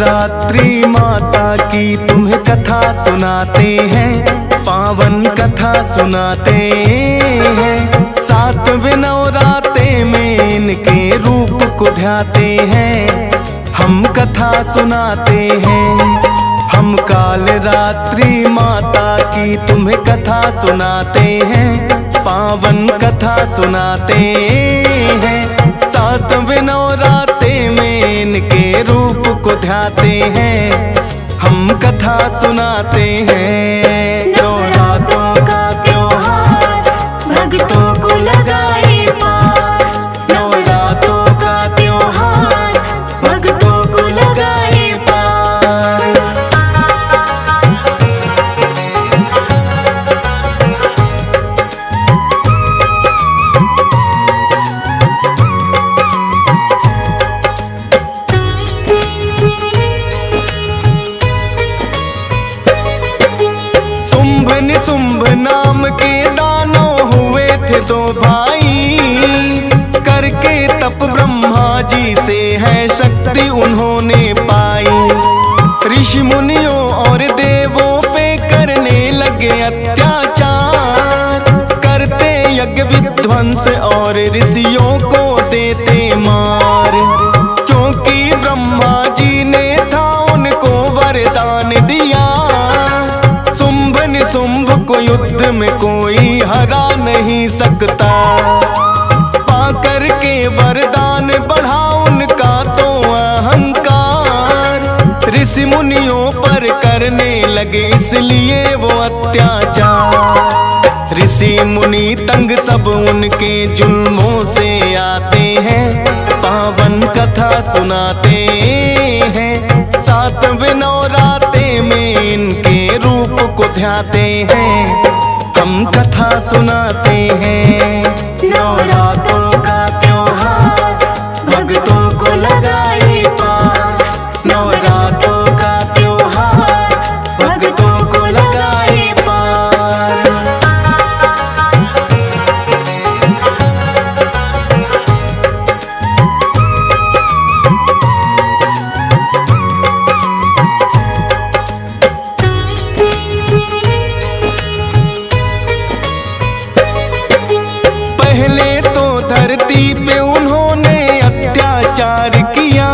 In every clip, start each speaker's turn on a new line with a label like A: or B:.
A: रात्रि माता की तुम्हें कथा सुनाते हैं, पावन कथा सुनाते हैं। सातवें नवरात्रे में इनके रूप को ध्याते हैं, हम कथा सुनाते हैं। हम काल रात्रि माता की तुम्हें कथा सुनाते हैं, पावन कथा सुनाते हैं। सातवें नवरात्रे में इनके रूप को ध्याते हैं, हम कथा सुनाते हैं।
B: नवरात्रों का त्योहार भक्तों को लगाए पार, नवरात्रों का त्योहार भक्तों को लगाए पार।
A: शुंभ नाम के दानव हुए थे दो भाई, करके तप ब्रह्मा जी से है शक्ति उन्होंने पाई। ऋषि मुनियों और देवों पे करने लगे अत्याचार, करते यज्ञ विध्वंस और ऋषियों को देते मार। क्योंकि ब्रह्मा जी ने था उनको वरदान दिया, शुंभ को युद्ध में कोई हरा नहीं सकता। पाकर के वरदान बढ़ा उनका तो अहंकार, ऋषि मुनियों पर करने लगे इसलिए वो अत्याचार। ऋषि मुनि तंग सब उनके जुल्मों से आते हैं, पावन कथा सुनाते हैं। सातवें नवरात्रे में इनके रूप को ध्याते हैं, हम कथा सुनाते हैं।
B: नवरात्रों का त्योहार भक्तों को लगाए पार, नवरात्रों का त्योहार भक्तों को लगाए पार।
A: पहले तो धरती पे उन्होंने अत्याचार किया,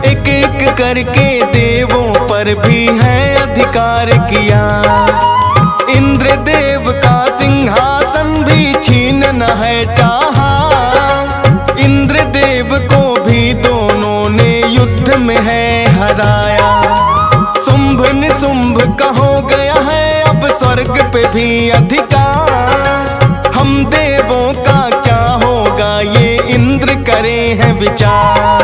A: एक एक करके देवों पर भी है अधिकार किया। इंद्र देव का सिंहासन भी छीनना है चाहा, इंद्र देव को भी दोनों ने युद्ध में है हराया। शुंभ निशुंभ का हो गया है अब स्वर्ग पे भी अधिकार, हम देवों का क्या होगा ये इंद्र करे हैं विचार।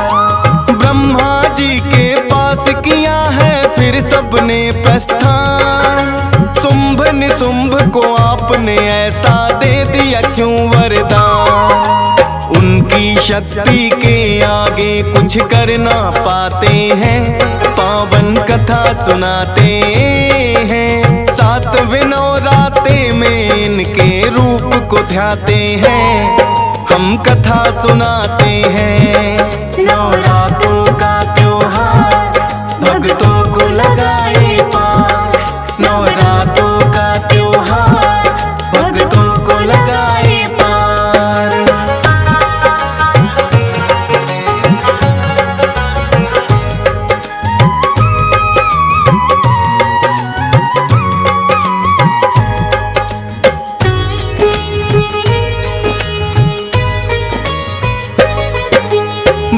A: ब्रह्मा जी के पास किया है फिर सबने प्रस्थान, शुंभ निशुंभ को आपने ऐसा दे दिया क्यों वरदान। उनकी शक्ति के आगे कुछ कर ना पाते हैं, पावन कथा सुनाते हैं। सातवें नवरात्रे में इनके रूप को ध्याते हैं, हम कथा सुनाते हैं।
B: नवरात्रों का त्योहार भक्तों को लगाए पार, नवरात्रों का त्योहार भक्तों को लगाए पार।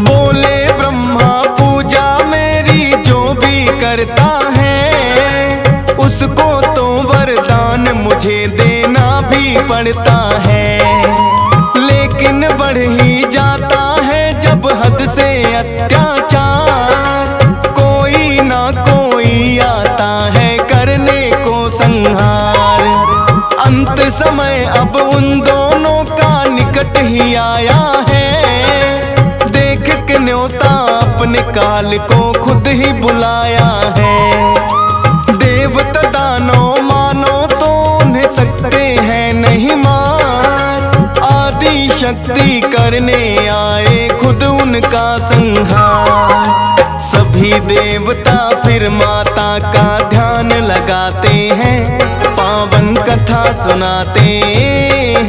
A: बोले ब्रह्मा पूजा मेरी जो भी करता है, उसको तो वरदान मुझे देना भी पड़ता है। लेकिन बढ़ ही जाता है जब हद से अत्याचार, कोई ना कोई आता है करने को संहार। अंत समय अब उन दोनों का निकट ही आया है, देख के न्योता अपने काल को खुद ही बुलाया है। देवता दानव मानो तो उन्हें सकते हैं नहीं मार, आदि शक्ति करने आए खुद उनका संहार। सभी सभी देवता फिर माता का ध्यान लगाते हैं, पावन कथा सुनाते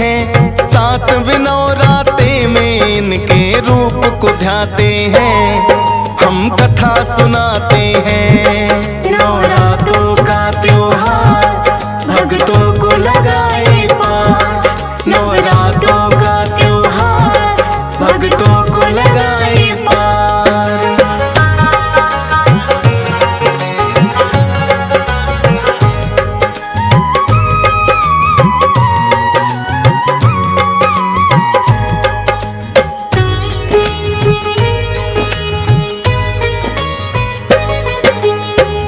A: हैं। 7 नवरात्रे में इनके रूप को ध्याते हैं, हम कथा सुनाते हैं।
B: नवरात्रों का त्योहार भक्तों को लगाए पार, नवरात्रों का त्योहार भक्तों को लगाए पार।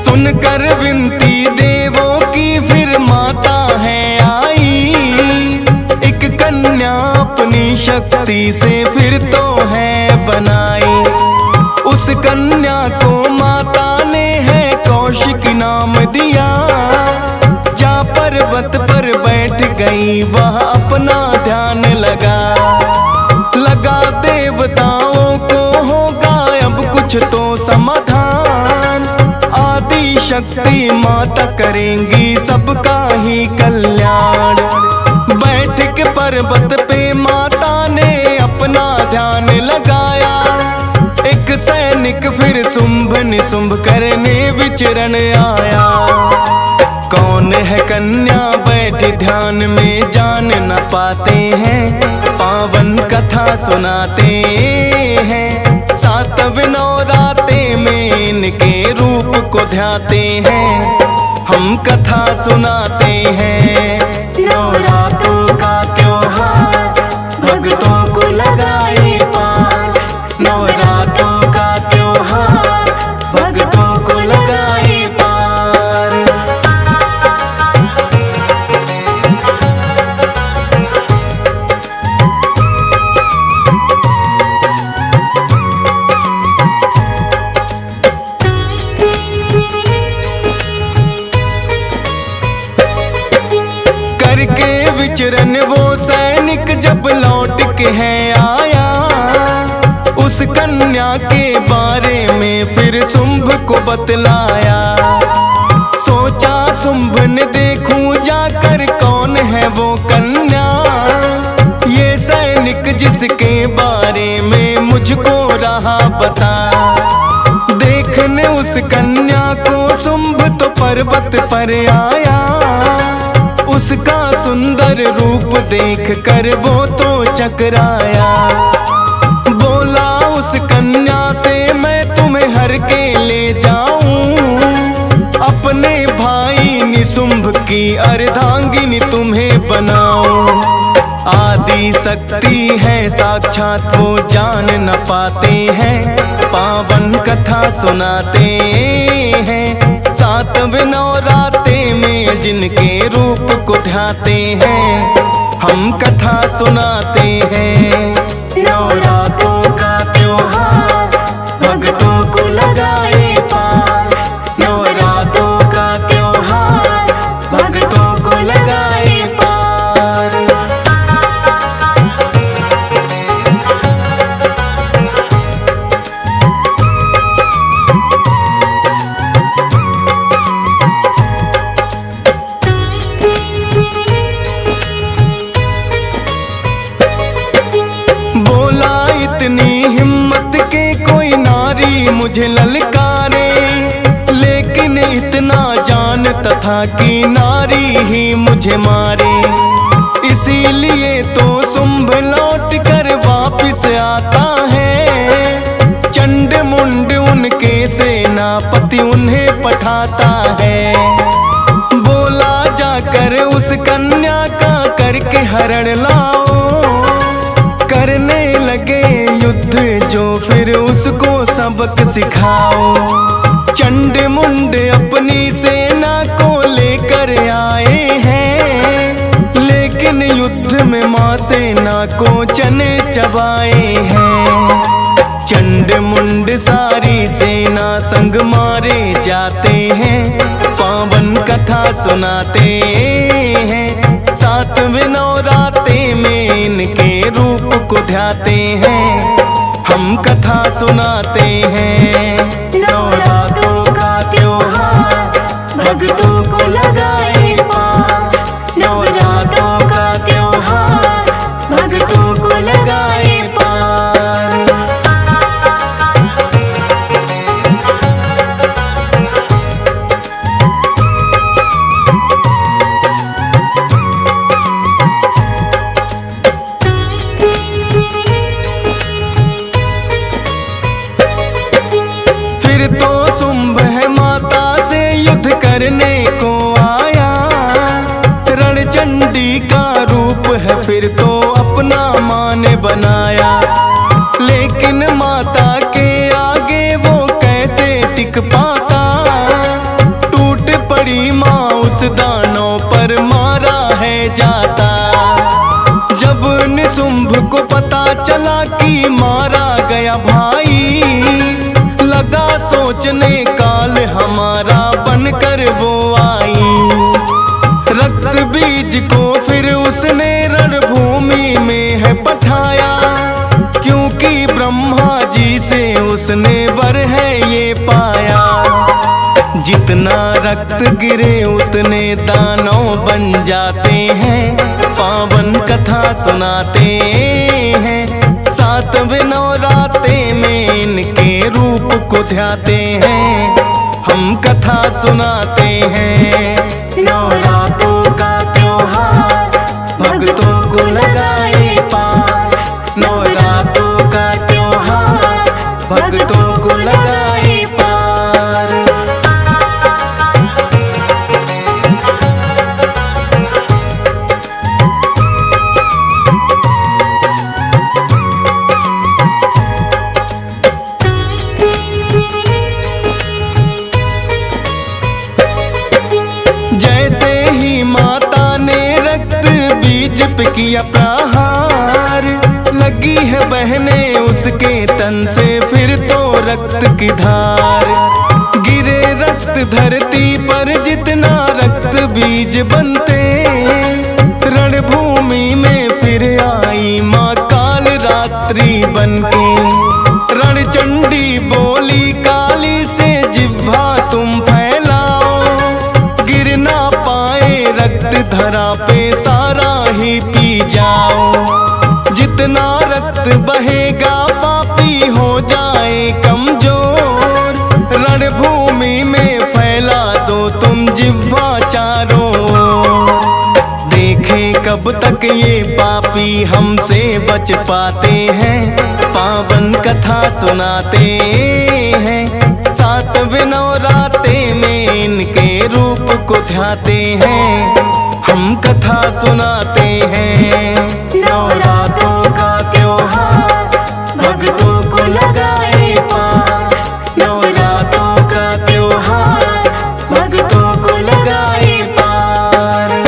A: सुनकर विनती देवों की फिर माता है आई, एक कन्या अपनी शक्ति से फिर तो है बनाई। उस कन्या को माता ने है कौशिक नाम दिया, जा पर्वत पर बैठ गई वह अपना ध्यान लगा। देवताओं को होगा अब कुछ तो समाधान, आदि शक्ति माता करेंगी सबका ही कल्याण। बैठ के पर्वत पे माता ने अपना ध्यान लगाया, एक सैनिक फिर शुंभ निशुंभ करने विचरण आया। कौन है कन्या बैठी ध्यान में जान न पाते हैं, पावन कथा सुनाते हैं। 7 नवरात्रे में इनके रूप को ध्याते हैं, हम कथा सुनाते हैं।
B: नवरात्रों का त्योहार भक्तों को लगाए पार, नवरात्रों का त्योहार भक्तों को लगाए पार।
A: करके विचरण वो सैनिक जब लौट के है आया, उस कन्या के बारे में फिर शुंभ को बतलाया। सोचा शुंभ ने देखूं जाकर कौन है वो कन्या, ये सैनिक जिसके बारे में मुझको रहा बता। देखने उस कन्या को शुंभ तो पर्वत पर आया, उसका सुंदर रूप देख कर वो तो चकराया। बोला उस कन्या से मैं तुम्हें हर के ले जाऊं, अपने भाई निशुंभ की अर्धांगिनी तुम्हें बनाऊं। आदि शक्ति है साक्षात वो जान न पाते हैं, पावन कथा सुनाते हैं। 7 नवरात्रे में जिनके रूप को ध्याते हैं, हम कथा सुनाते हैं।
B: नवरात्रों का त्योहार भक्तों को लगाए पार, नवरात्रों का त्योहार भक्तों को लगाए पार।
A: मुझे ललकारे, लेकिन इतना जान तथा कि नारी ही मुझे मारे। इसीलिए तो शुंभ लौट कर वापिस आता है, चंड मुंड उनके सेनापति उन्हें पठाता है। बोला जाकर उस कन्या का करके हरण लाओ, करने लगे युद्ध जो फिर उसको सबक सिखाओ। चंड मुंड अपनी सेना को लेकर आए हैं, लेकिन युद्ध में मां सेना को चने चबाए हैं। चंड मुंड सारी सेना संग मारे जाते हैं, पावन कथा सुनाते हैं। 7 नवरात्रे में इनके रूप को ध्याते हैं, हम कथा सुनाते हैं।
B: को लगाए पार। नवरात्रों का त्योहार भक्तों को लगाए पार।
A: फिर तो शुंभ है माता से युद्ध करने को आया, रणचंडी का रूप है फिर तो अपना मान बनाया। लेकिन माता के आगे वो कैसे टिक पाता, टूट पड़ी माँ उस दानों पर मारा है जाता। जब निशुंभ को पता चला कि मारा गया भाई, लगा सोचने काल हमारा बनकर वो आई। रक्त बीज को फिर उसने रणभूमि में है पठाया, क्योंकि ब्रह्मा जी से उसने वर है ये पाया। जितना रक्त गिरे उतने दानव बन जाते हैं, पावन कथा सुनाते हैं। सातवें नवरात्रे में इनके रूप को ध्याते हैं, हम कथा सुनाते हैं।
B: नवरात्रों का त्योहार भक्तों को लगाए पार। नवरात्रों का त्योहार भक्तों को लगाए पार।
A: जैसे ही माता ने रक्त बीज पे किया प्रहार, लगी है बहने उसके तन से फिर तो रक्त की धार। गिरे रक्त धरती पर जितना रक्त बीज बनते, रणभूमि में फिर आई माँ काल रात्रि बनके। रणचंडी बोली काली से जिह्वा तुम फैलाओ, गिर ना पाए रक्त धरा पे सारा ही पी जाओ। जितना रक्त बहेगा पापी हो जाए कमजोर, रणभूमि में फैला दो तुम जिह्वा चारों ओर। देखे कब तक ये पापी हमसे बच पाते हैं, पावन कथा सुनाते हैं। सातवें नवरात्रे में इनके रूप को ध्याते हैं, हम कथा सुनाते हैं।
B: नवरात्रों का त्योहार भक्तों को लगाए पार। नवरात्रों का त्योहार भक्तों को लगाए पार।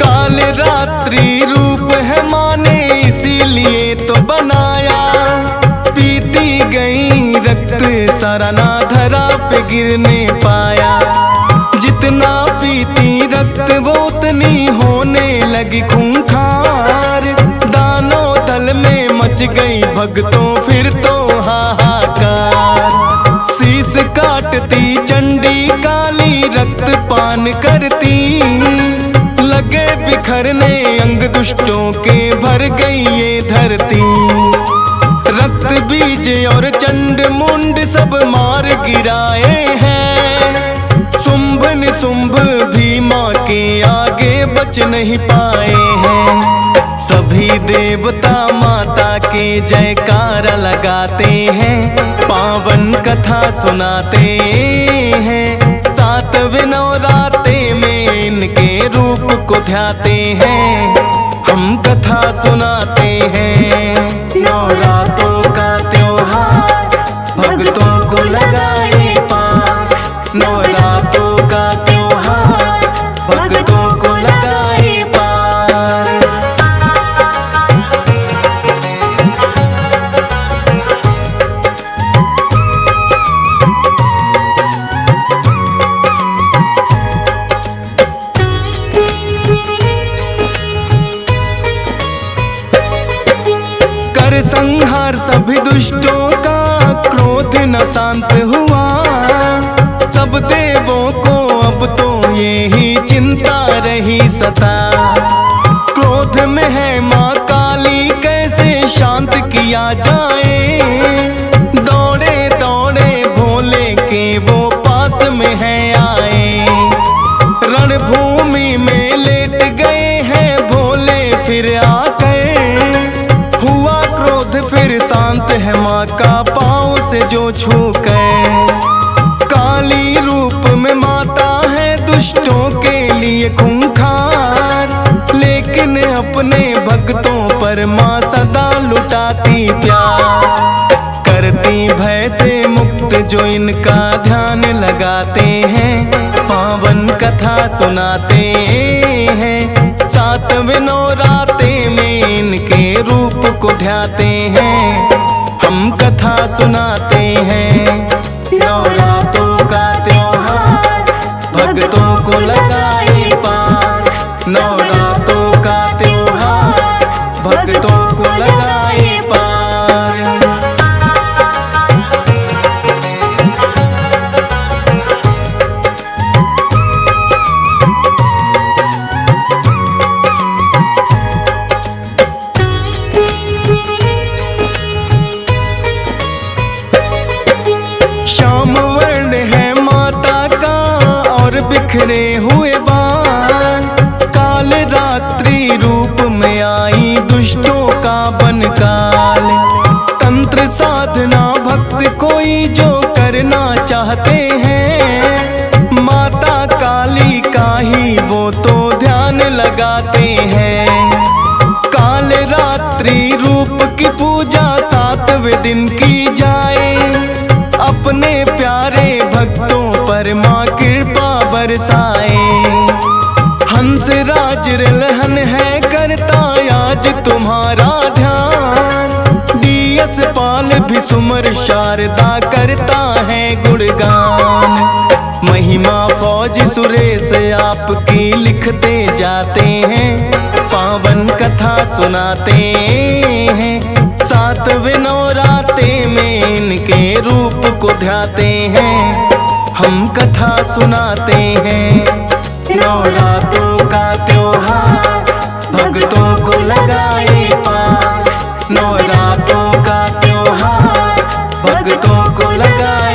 A: काल रात्रि रूप है माँ ने इसीलिए तो बनाया, पीती गई रक्त सारा ना धरा पे गिरने पाया। जितना पीती रक्त वो उतनी होने लगी खूंखार, दानों दल में मच गई भक्तों फिर तो हाहाकार। शीस काटती चंडी काली रक्त पान करती, लगे बिखरने अंग दुष्टों के भर गई ये धरती। रक्त बीज और चंड मुंड सब मार गिराए हैं, शुंभ निशुंभ भी माँ के आगे बच नहीं पाए हैं। सभी देवता माता के जयकारा लगाते हैं, पावन कथा सुनाते हैं। सातवें नवरात्रे में इनके रूप को ध्याते हैं, हम कथा सुनाते हैं।
B: नवरात्रों का त्योहार भक्तों को लगाए पार। नवरात्रों का त्योहार भक्तों को लगाए पार।
A: देवों को अब तो यही चिंता रही सता। क्रोध में है माँ काली, कैसे शांत किया जाए। दौड़े दौड़े भोले के वो पास में है आए। रणभूमि में लेट गए हैं भोले फिर आकर। हुआ क्रोध फिर शांत है माँ का पाँव से जो छू कर। काली रूप में माता है दुष्टों के लिए खूंखार, लेकिन अपने भक्तों पर माँ सदा लुटाती प्यार। करती भय से मुक्त जो इनका ध्यान लगाते हैं, पावन कथा सुनाते हैं। सातवें नौराते में इनके रूप को ध्याते हैं, हम कथा सुनाते हैं।
B: नवरात्रों का त्योहार भक्तों को लगाए पार।
A: नवरात्रों का त्योहार भक्तों को लगाए पार। श्याम वर्ण है माता का और बिखरे हुए बाण। काल रात्रि रूप में आई दुष्टों का बनकाल। तंत्र साधना भक्त कोई जो करना चाहते हैं, माता काली का ही वो तो ध्यान लगाते हैं। काल रात्रि रूप की पूजा 7वें दिन की जाए। अपने प्यारे भक्तों पर माँ कृपा बरसाए। हंस राज रिलहन है करता आज तुम्हारा ध्यान। डीएस पाल भी सुमर शारदा करता है गुणगान। महिमा फौज सुरेश आपकी लिखते जाते हैं, पावन कथा सुनाते हैं। 7वें नौराते में इनके रूप को ध्याते हैं, हम कथा सुनाते हैं।
B: नवरात्रों का त्योहार भक्तों को लगाए पार। नवरात्रों का त्योहार भक्तों को लगाए